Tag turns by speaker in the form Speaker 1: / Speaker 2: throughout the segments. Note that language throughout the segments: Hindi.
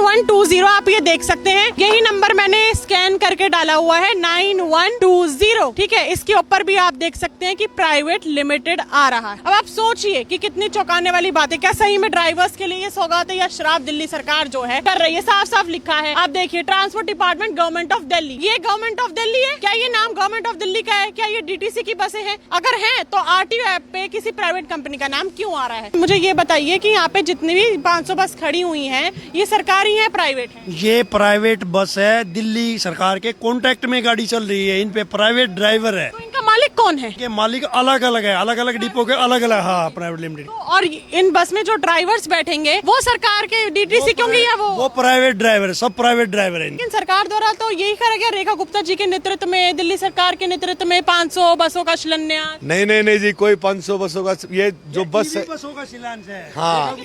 Speaker 1: 9120 आप ये देख सकते हैं, यही नंबर मैंने स्कैन करके डाला हुआ है 9120। ठीक है, इसके ऊपर भी आप देख सकते हैं कि प्राइवेट लिमिटेड आ रहा है। अब आप सोचिए कि कितनी चौंकाने वाली बात है। क्या सही में ड्राइवर्स के लिए ये सौगात है या शराब दिल्ली सरकार जो है कर रही है? साफ साफ लिखा है, आप देखिए, transport department government of Delhi. ये गवर्नमेंट ऑफ दिल्ली है क्या? ये नाम गवर्नमेंट ऑफ दिल्ली का है क्या? ये डीटीसी की बसें हैं? अगर है तो आरटीओ ऐप पे किसी प्राइवेट कंपनी का नाम क्यों आ रहा है? मुझे ये बताइए कि यहाँ पे जितनी भी 500 बस खड़ी हुई हैं, ये सरकारी है प्राइवेट है?
Speaker 2: ये प्राइवेट बस है, दिल्ली सरकार के कॉन्ट्रैक्ट में गाड़ी चल रही है, इन पे प्राइवेट ड्राइवर है।
Speaker 1: तो इनका मालिक कौन है?
Speaker 2: ये मालिक अलग अलग है, अलग अलग डिपो के अलग अलग। हाँ, प्राइवेट लिमिटेड।
Speaker 1: और इन बस में जो ड्राइवर्स बैठेंगे वो सरकार के डीटीसी क्योंकि है
Speaker 2: वो प्राइवेट ड्राइवर है, सब प्राइवेट ड्राइवर है।
Speaker 1: लेकिन सरकार द्वारा तो यही करा गया, रेखा गुप्ता जी के नेतृत्व में, दिल्ली सरकार के नेतृत्व में 500 बसों का शिलान्यास।
Speaker 3: नहीं जी, कोई 500 बसों का, ये जो बस है,
Speaker 2: बसों का शिलान्यास है।
Speaker 3: हाँ,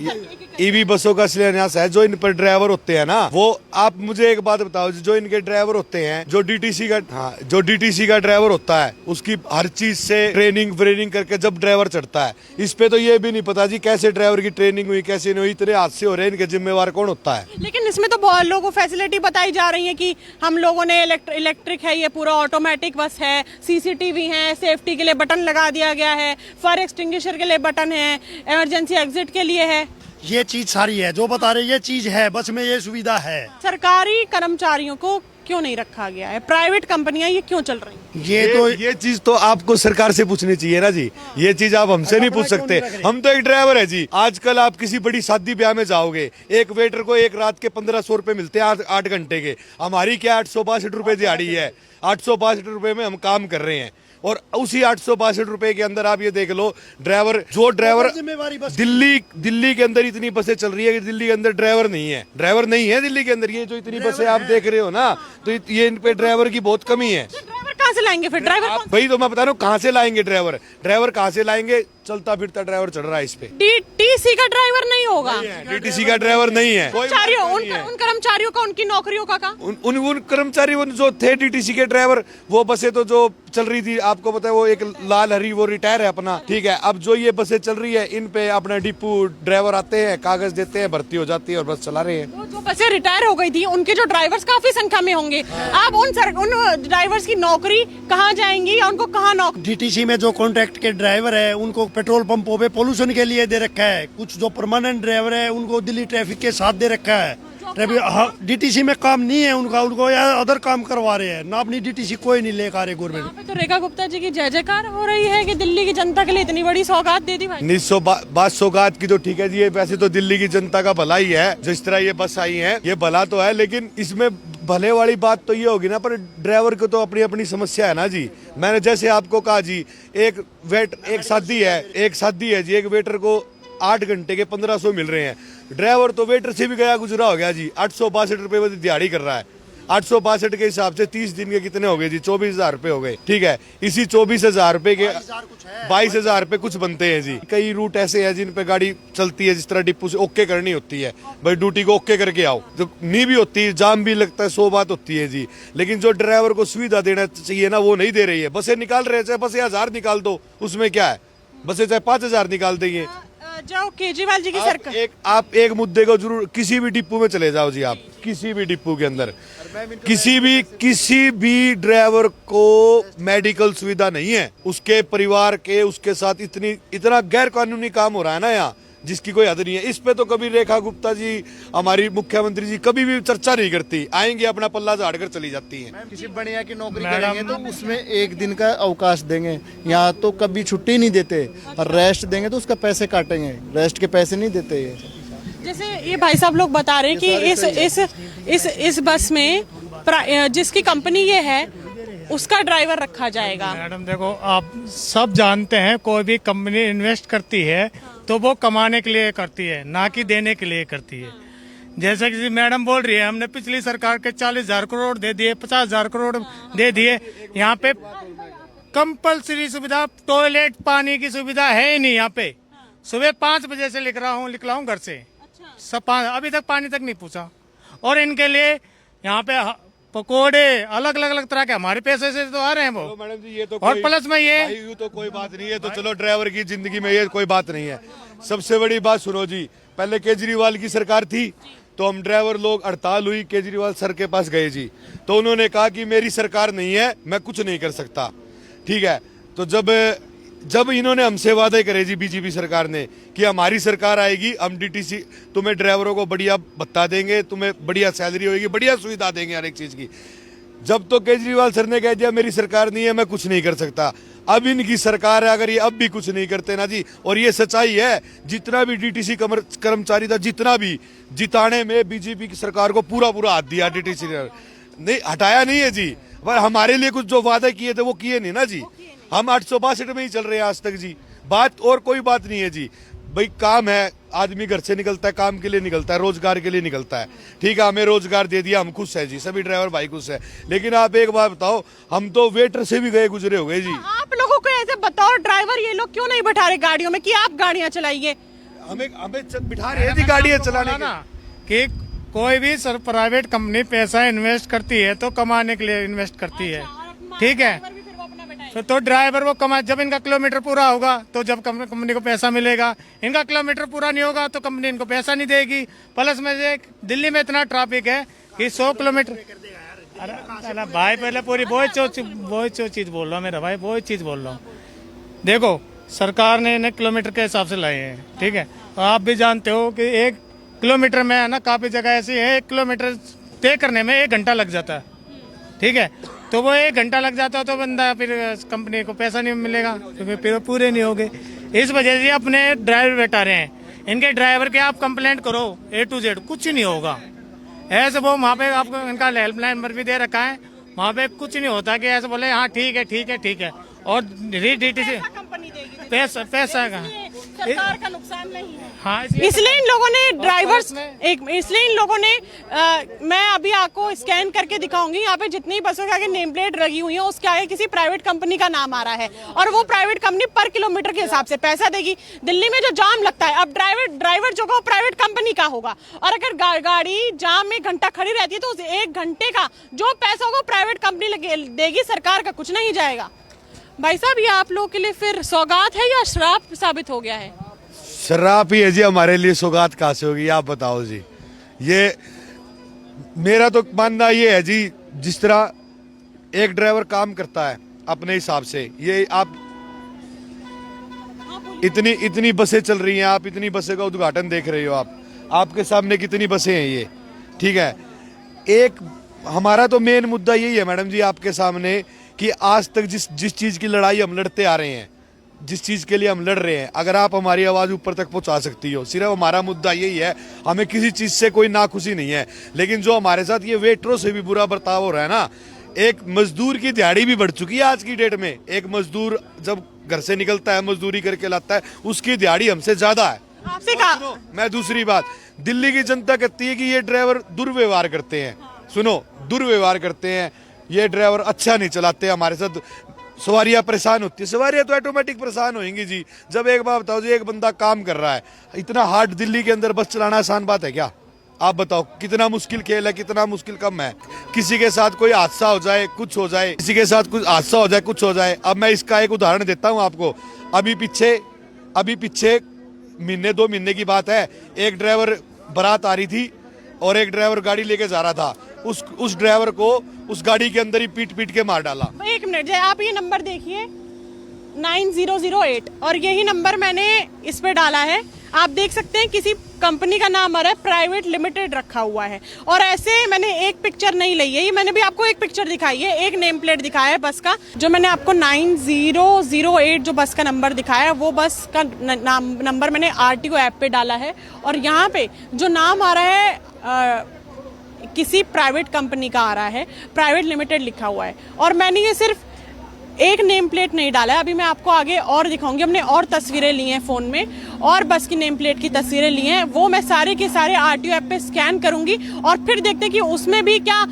Speaker 3: ईवी बसों का शिलान्यास है। जो इन पर ड्राइवर होते हैं ना, वो आप मुझे एक बात बताओ, जो इनके ड्राइवर होते हैं, जो डीटीसी का ड्राइवर होता है, उसकी हर चीज से ट्रेनिंग करके जब ड्राइवर चढ़ता है, इस पे तो ये भी नहीं पता जी कैसे ड्राइवर की ट्रेनिंग हुई, कैसे नहीं हुई, इतने हादसे हो रहे हैं, इनके जिम्मेवार कौन होता है?
Speaker 1: लेकिन इसमें तो बहुत लोगों को फैसिलिटी बताई जा रही है कि हम लोगों ने इलेक्ट्रिक है, ये पूरा ऑटोमेटिक बस है, सीसीटीवी है, सेफ्टी के लिए बटन लगा दिया गया है, फायर एक्सटिंग्विशर के लिए बटन है, इमरजेंसी एग्जिट के लिए है।
Speaker 2: ये चीज सारी है जो बता रहे, ये चीज है, बस में ये सुविधा है।
Speaker 1: सरकारी कर्मचारियों को क्यों नहीं रखा गया है? प्राइवेट कंपनियां ये क्यों चल रही हैं?
Speaker 3: ये चीज तो आपको सरकार से पूछनी चाहिए ना जी। ये चीज आप हमसे नहीं पूछ सकते, हम तो एक ड्राइवर है जी। आजकल आप किसी बड़ी शादी ब्याह में जाओगे, एक वेटर को एक रात के 1500 रुपए मिलते हैं 8 घंटे के। हमारी क्या 862 रुपए दिहाड़ी है, 862 रुपए में हम काम कर रहे हैं। और उसी 862 रुपए के अंदर आप ये देख लो, ड्राइवर दिल्ली के अंदर इतनी बसें चल रही है कि दिल्ली के अंदर ड्राइवर नहीं है दिल्ली के अंदर। ये जो इतनी बसें आप देख रहे हो ना, तो ये इन पे ड्राइवर की बहुत कमी है।
Speaker 1: ड्राइवर कहाँ से लाएंगे फिर? ड्राइवर
Speaker 3: वही तो मैं बता रहा हूँ, कहाँ से लाएंगे ड्राइवर कहाँ से लाएंगे? चलता फिरता ड्राइवर चढ़ रहा है इस पे।
Speaker 1: डीटीसी का ड्राइवर नहीं होगा,
Speaker 3: डीटीसी का ड्राइवर नहीं है।
Speaker 1: उन कर्मचारियों का, उनकी नौकरियों का
Speaker 3: उन कर्मचारी जो थे डीटीसी के ड्राइवर, वो बसें तो जो चल रही थी, आपको पता है, वो एक लाल हरी वो रिटायर है अपना, ठीक है। अब जो ये बसें चल रही है, इन पे अपना डिपो ड्राइवर आते हैं, कागज देते हैं, भर्ती हो जाती है और बस चला रहे हैं।
Speaker 1: तो जो बसें रिटायर हो गई थी, उनके जो ड्राइवर्स काफी संख्या में होंगे, अब उन ड्राइवर्स की नौकरी कहाँ जाएंगी या उनको कहाँ नौकरी?
Speaker 2: डीटीसी में जो कॉन्ट्रैक्ट के ड्राइवर है, उनको पेट्रोल पंपों पे पोल्यूशन के लिए दे रखा है। कुछ जो परमानेंट ड्राइवर है, उनको दिल्ली ट्रैफिक के साथ दे रखा है। डीटीसी में काम नहीं है उनको या अदर काम करवा रहे हैं ना, अपनी डीटीसी कोई नहीं लेकर आ रहे गवर्नमेंट।
Speaker 1: तो रेखा गुप्ता जी की जय जयकार हो रही है कि दिल्ली की जनता के लिए इतनी बड़ी सौगात दे दी भाई।
Speaker 3: 1900 सौगात की तो ठीक है जी, ये वैसे तो दिल्ली की जनता का भला ही है। जिस तरह ये बस आई है, ये भला तो है, लेकिन इसमें भले वाली बात तो ये होगी ना, पर ड्राइवर को तो अपनी अपनी समस्या है ना जी। मैंने जैसे आपको कहा जी, एक शादी है जी, एक वेटर को 8 घंटे के 1500 मिल रहे हैं। ड्राइवर तो वेटर से भी गया गुजरा हो गया जी, 862 रुपए दिहाड़ी कर रहा है। 862 के हिसाब से 30 दिन के कितने हो गए जी? 24,000 रुपए हो गए, ठीक है। इसी 24,000 रुपए के 22,000 रुपए कुछ बनते हैं जी। कई रूट ऐसे हैं जिन पे गाड़ी चलती है, जिस तरह डिपो से ओके करनी होती है, भाई ड्यूटी को ओके करके आओ, तो नहीं भी होती है, जाम भी लगता है, 100 बात होती है जी। लेकिन जो ड्राइवर को सुविधा देना चाहिए ना, वो नहीं दे रही है। बसें निकाल रहे हैं, चाहे बसें 1000 निकाल दो, उसमें क्या है, बसें चाहे 5000 निकाल देंगे।
Speaker 1: जो केजरीवाल जी की सरकार,
Speaker 3: आप एक मुद्दे को जरूर, किसी भी डिपो में चले जाओ जी, आप किसी भी डिपो के अंदर किसी भी ड्राइवर को मेडिकल सुविधा नहीं है। उसके परिवार के, उसके साथ इतना गैर कानूनी काम हो रहा है ना यहाँ, जिसकी कोई हद नहीं है। इस पे तो कभी रेखा गुप्ता जी, हमारी मुख्यमंत्री जी, कभी भी चर्चा नहीं करती। आएंगे, अपना पल्ला झाड़ कर चली जाती हैं।
Speaker 4: किसी बढ़िया की नौकरी करेंगे तो उसमें 1 दिन का अवकाश देंगे, यहाँ तो कभी छुट्टी नहीं देते, और रेस्ट देंगे तो उसका पैसे काटेंगे, रेस्ट के पैसे नहीं देते। ये
Speaker 1: जैसे ये भाई साहब लोग बता रहे हैं कि इस बस में जिसकी कंपनी ये है उसका ड्राइवर रखा जाएगा।
Speaker 5: मैडम देखो, आप सब जानते हैं, कोई भी कंपनी इन्वेस्ट करती है तो वो कमाने के लिए करती है, ना कि देने के लिए करती है। जैसे कि मैडम बोल रही है, हमने पिछली सरकार के 40,000 करोड़ दे दिए, 50,000 करोड़ दे दिए। यहाँ पे कंपल्सरी सुविधा, टॉयलेट, पानी की सुविधा है ही नहीं। यहाँ पे सुबह 5 बजे से निकला हूँ घर से, सब अभी तक पानी तक नहीं पूछा। और इनके लिए यहाँ पे पकोड़े अलग अलग तरह के हमारे पैसे से तो आ रहे हैं वो।
Speaker 3: मैडम जी, ये तो
Speaker 5: और प्लस में ये
Speaker 3: तो कोई बात नहीं है, तो चलो ड्राइवर की जिंदगी में ये कोई बात नहीं है। सबसे बड़ी बात सुनो जी, पहले केजरीवाल की सरकार थी तो हम ड्राइवर लोग हड़ताल हुई, केजरीवाल सर के पास गए जी, तो उन्होंने कहा कि मेरी सरकार नहीं है, मैं कुछ नहीं कर सकता। ठीक है, तो जब इन्होंने हमसे वादे करे जी, बीजेपी सरकार ने, कि हमारी सरकार आएगी, हम डीटीसी तुम्हें ड्राइवरों को बढ़िया भत्ता देंगे, तुम्हें बढ़िया सैलरी होगी, बढ़िया सुविधा देंगे हर एक चीज की। जब तो केजरीवाल सर ने कह दिया मेरी सरकार नहीं है, मैं कुछ नहीं कर सकता। अब इनकी सरकार है, अगर ये अब भी कुछ नहीं करते ना जी, और ये सच्चाई है, जितना भी डीटीसी कर्मचारी था, जितना भी जिताने में बीजेपी की सरकार को पूरा हाथ दिया डीटीसी ने, नहीं हटाया नहीं है जी, पर हमारे लिए कुछ जो वादे किए थे वो किए नहीं ना जी। हम 862 में ही चल रहे हैं आज तक जी, बात और कोई बात नहीं है जी। भाई काम है, आदमी घर से निकलता है, काम के लिए निकलता है, रोजगार के लिए निकलता है। ठीक है, हमें रोजगार दे दिया, हम खुश है जी, सभी ड्राइवर भाई खुश है। लेकिन आप एक बात बताओ, हम तो वेटर से भी गए गुजरे हो गए जी।
Speaker 1: आप लोगों को ऐसे बताओ, ड्राइवर ये लोग क्यों नहीं बैठा रहे गाड़ियों में कि आप गाड़ियां चलाइए?
Speaker 3: हमें बिठा रहे हैं जी गाड़ियां चलाने
Speaker 5: ना कि कोई भी प्राइवेट कंपनी पैसा इन्वेस्ट करती है तो कमाने के लिए इन्वेस्ट करती है। ठीक है, तो ड्राइवर वो कमा, जब इनका किलोमीटर पूरा होगा तो जब कंपनी को पैसा मिलेगा, इनका किलोमीटर पूरा नहीं होगा तो कंपनी इनको पैसा नहीं देगी। प्लस में दिल्ली में इतना ट्रैफिक है कि 100 किलोमीटर, अरे भाई पहले पूरी बहुत चीज बोल रहा हूँ मेरा भाई, बहुत चीज बोल रहा हूँ। देखो सरकार ने इन्हें किलोमीटर के हिसाब से लाए हैं, ठीक है, तो आप भी जानते हो कि 1 किलोमीटर में है ना, काफी जगह ऐसी है 1 किलोमीटर तय करने में 1 घंटा लग जाता है। ठीक है, तो वो 1 घंटा लग जाता है तो बंदा फिर कंपनी को पैसा नहीं मिलेगा, क्योंकि फिर पूरे नहीं होंगे। इस वजह से अपने ड्राइवर बैठा रहे हैं, इनके ड्राइवर के आप कंप्लेंट करो A to Z, कुछ नहीं होगा। ऐसे वो वहाँ पे आपको इनका हेल्पलाइन नंबर भी दे रखा है, वहाँ पे कुछ नहीं होता कि ऐसे बोले हाँ ठीक है और डीटीसी पैसा का
Speaker 1: सरकार का नुकसान नहीं है।
Speaker 5: हाँ,
Speaker 1: इसलिए इन लोगों ने ड्राइवर्स इसलिए इन लोगों ने मैं अभी आपको स्कैन करके दिखाऊंगी, यहाँ पे जितनी बसों के आगे नेम प्लेट लगी हुई है उसके आगे किसी प्राइवेट कंपनी का नाम आ रहा है, और वो प्राइवेट कंपनी पर किलोमीटर के हिसाब से पैसा देगी। दिल्ली में जो जाम लगता है, अब ड्राइवर जो प्राइवेट कंपनी का होगा, और अगर गाड़ी जाम में 1 घंटा खड़ी रहती है तो उस 1 घंटे का जो पैसा होगा प्राइवेट कंपनी देगी, सरकार का कुछ नहीं जाएगा। भाई साहब, ये आप लोगों के लिए फिर सौगात है या श्राप साबित हो गया है?
Speaker 3: शराब ही है जी, हमारे लिए सौगात कहाँ से होगी, आप बताओ जी। ये मेरा तो मानना ये है जी, जिस तरह एक ड्राइवर काम करता है अपने हिसाब से, ये आप इतनी बसें चल रही हैं, आप इतनी बसें का उद्घाटन देख रहे हो, आपके सामने कितनी बसें हैं ये। ठीक है, एक हमारा तो मेन मुद्दा यही है मैडम जी आपके सामने, कि आज तक जिस चीज की लड़ाई हम लड़ते आ रहे हैं, जिस चीज के लिए हम लड़ रहे हैं, अगर आप हमारी आवाज ऊपर तक पहुंचा सकती हो, सिर्फ हमारा मुद्दा यही है, हमें किसी चीज से कोई नाखुशी नहीं है। लेकिन जो हमारे साथ ये वेटरों से भी बुरा बर्ताव हो रहा है ना, एक मजदूर की दिहाड़ी भी बढ़ चुकी है आज की डेट में। एक मजदूर जब घर से निकलता है, मजदूरी करके लाता है, उसकी दिहाड़ी हमसे ज्यादा है।
Speaker 1: आपसे कहा,
Speaker 3: मैं दूसरी बात, दिल्ली की जनता कहती है कि ये ड्राइवर दुर्व्यवहार करते हैं। सुनो, दुर्व्यवहार करते हैं, ये ड्राइवर अच्छा नहीं चलाते, हमारे साथ सवारियां परेशान होती है। सवारियां तो ऑटोमेटिक परेशान होंगी जी। जब एक बात बताओ जी, एक बंदा काम कर रहा है, इतना हार्ड दिल्ली के अंदर बस चलाना आसान बात है क्या? आप बताओ, कितना मुश्किल खेल है, कितना मुश्किल काम है। किसी के साथ कोई हादसा हो जाए, कुछ हो जाए, किसी के साथ कुछ हादसा हो जाए, कुछ हो जाए। अब मैं इसका एक उदाहरण देता हूँ आपको। अभी पीछे महीने 2 महीने की बात है, एक ड्राइवर बारात आ रही थी और एक ड्राइवर गाड़ी लेके जा रहा था। उस ड्राइवर को उस गाड़ी के अंदर ही पीट के मार डाला।
Speaker 1: 1 मिनट, आप ये नंबर देखिए 9008, और यही नंबर मैंने इस पे डाला है। आप देख सकते हैं किसी कंपनी का नाम आ रहा है, प्राइवेट लिमिटेड रखा हुआ है। और ऐसे मैंने एक पिक्चर नहीं ली है, ये मैंने भी आपको एक पिक्चर दिखाई है, एक नेम प्लेट दिखाया है बस का। जो मैंने आपको 9008 जो बस का नंबर दिखाया है, वो बस का नंबर मैंने RTO ऐप पे डाला है। और यहाँ पे जो नाम आ रहा है किसी प्राइवेट कंपनी का आ रहा है, प्राइवेट लिमिटेड लिखा हुआ है। और मैंने ये सिर्फ एक नेम प्लेट नहीं डाला है, अभी मैं आपको आगे और दिखाऊंगी। हमने और तस्वीरें ली हैं फ़ोन में, और बस की नेम प्लेट की तस्वीरें ली हैं, वो मैं सारे के सारे RTO ऐप पे स्कैन करूंगी, और फिर देखते हैं कि उसमें भी क्या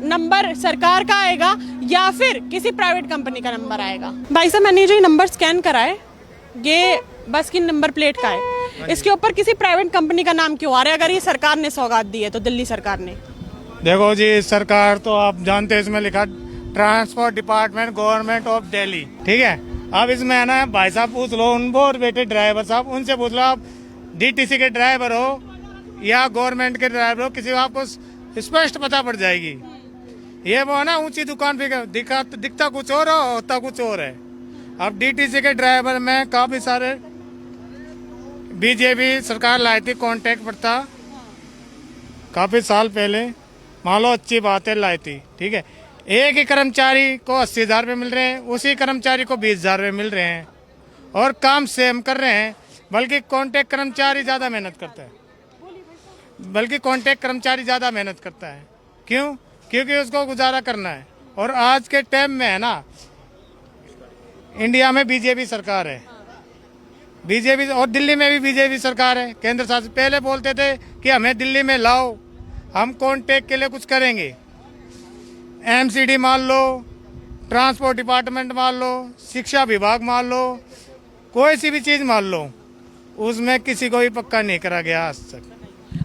Speaker 1: नंबर सरकार का आएगा या फिर किसी प्राइवेट कंपनी का नंबर आएगा। भाई साहब, मैंने जो नंबर स्कैन करा है, ये बस की नंबर प्लेट का है, इसके ऊपर किसी प्राइवेट कंपनी का नाम क्यों आ रहा है, अगर ये सरकार ने सौगात दी है तो, दिल्ली सरकार ने?
Speaker 5: देखो जी, सरकार तो आप जानते हैं, इसमें लिखा transport department government of Delhi. ठीक है, अब इसमें है ना, भाई साहब पूछ लो, उन बोर बेटे ड्राइवर साहब, उनसे पूछ लो, आप DTC के ड्राइवर हो या गवर्नमेंट के ड्राइवर हो, किसी को आपको स्पष्ट पता पड़ जाएगी। ये वो ना ऊंची दुकान पे दिखता कुछ और होता कुछ और है। अब डीटीसी के ड्राइवर में काफी सारे बीजेपी सरकार लाई थी कॉन्ट्रैक्ट पर था काफी साल पहले, मान लो अच्छी बात है लाई थी, ठीक है। एक ही कर्मचारी को 80,000 रुपये मिल रहे हैं, उसी कर्मचारी को 20,000 रुपये मिल रहे हैं और काम सेम कर रहे हैं, बल्कि कॉन्ट्रैक्ट कर्मचारी ज़्यादा मेहनत करता है, क्यों? क्योंकि उसको गुजारा करना है। और आज के टाइम में है ना, इंडिया में बीजेपी सरकार है, बीजेपी, और दिल्ली में भी बीजेपी सरकार है, केंद्र शासित। पहले बोलते थे कि हमें दिल्ली में लाओ, हम कॉन्ट्रैक्ट के लिए कुछ करेंगे। एमसीडी मान लो, ट्रांसपोर्ट डिपार्टमेंट मान लो, शिक्षा विभाग मान लो, कोई सी भी चीज़ मान लो, उसमें किसी को भी पक्का नहीं करा गया आज तक।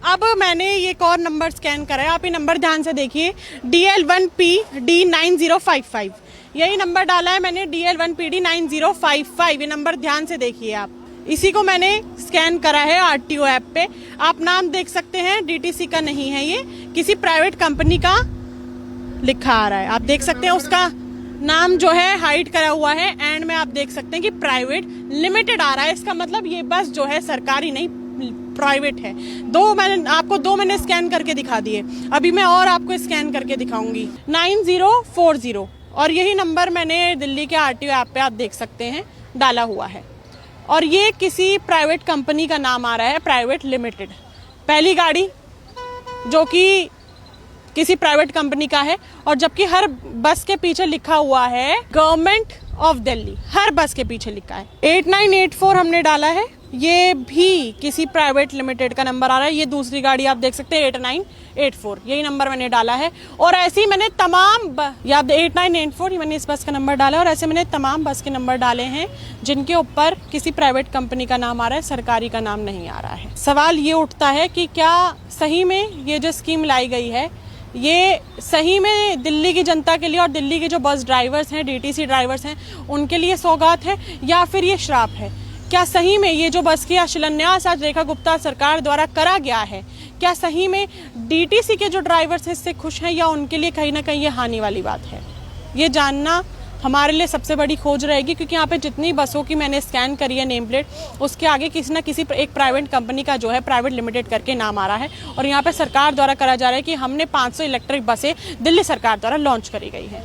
Speaker 1: अब मैंने ये एक और नंबर स्कैन करा है, आप ये नंबर ध्यान से देखिए, DL1PD9055, यही नंबर डाला है मैंने, DL1PD9055, ये नंबर ध्यान से देखिए आप। इसी को मैंने स्कैन करा है आरटीओ ऐप पे। आप नाम देख सकते हैं, डीटीसी का नहीं है, ये किसी प्राइवेट कंपनी का लिखा आ रहा है। आप देख सकते हैं उसका नाम जो है हाइड करा हुआ है, एंड में आप देख सकते हैं कि प्राइवेट लिमिटेड आ रहा है। इसका मतलब ये बस जो है सरकारी नहीं, प्राइवेट है। दो मैंने स्कैन करके दिखा दिए, अभी मैं और आपको स्कैन करके दिखाऊंगी। 9040, और यही नंबर मैंने दिल्ली के आरटीओ ऐप पे आप देख सकते हैं डाला हुआ है, और ये किसी प्राइवेट कंपनी का नाम आ रहा है, प्राइवेट लिमिटेड। पहली गाड़ी जो कि किसी प्राइवेट कंपनी का है, और जबकि हर बस के पीछे लिखा हुआ है गवर्नमेंट ऑफ दिल्ली, हर बस के पीछे लिखा है। 8984 हमने डाला है, ये भी किसी प्राइवेट लिमिटेड का नंबर आ रहा है। ये दूसरी गाड़ी आप देख सकते हैं 8984, यही नंबर मैंने डाला है। और ऐसे ही मैंने तमाम 8984 मैंने इस बस का नंबर डाला है, और ऐसे मैंने तमाम बस के नंबर डाले हैं जिनके ऊपर किसी प्राइवेट कंपनी का नाम आ रहा है, सरकारी का नाम नहीं आ रहा है। सवाल ये उठता है कि क्या सही में ये जो स्कीम लाई गई है, ये सही में दिल्ली की जनता के लिए और दिल्ली के जो बस ड्राइवर्स हैं, डीटीसी ड्राइवर्स हैं, उनके लिए सौगात है, या फिर ये श्राप है? क्या सही में ये जो बस का शिलान्यास आज रेखा गुप्ता सरकार द्वारा करा गया है, क्या सही में डीटीसी के जो ड्राइवर्स हैं इससे खुश हैं, या उनके लिए कहीं ना कहीं ये हानि वाली बात है? ये जानना हमारे लिए सबसे बड़ी खोज रहेगी, क्योंकि यहाँ पे जितनी बसों की मैंने स्कैन करी है नेम प्लेट, उसके आगे किसी ना किसी एक प्राइवेट कंपनी का जो है प्राइवेट लिमिटेड करके नाम आ रहा है, और यहाँ पे सरकार द्वारा करा जा रहा है कि हमने 500 इलेक्ट्रिक बसें दिल्ली सरकार द्वारा लॉन्च करी गई है।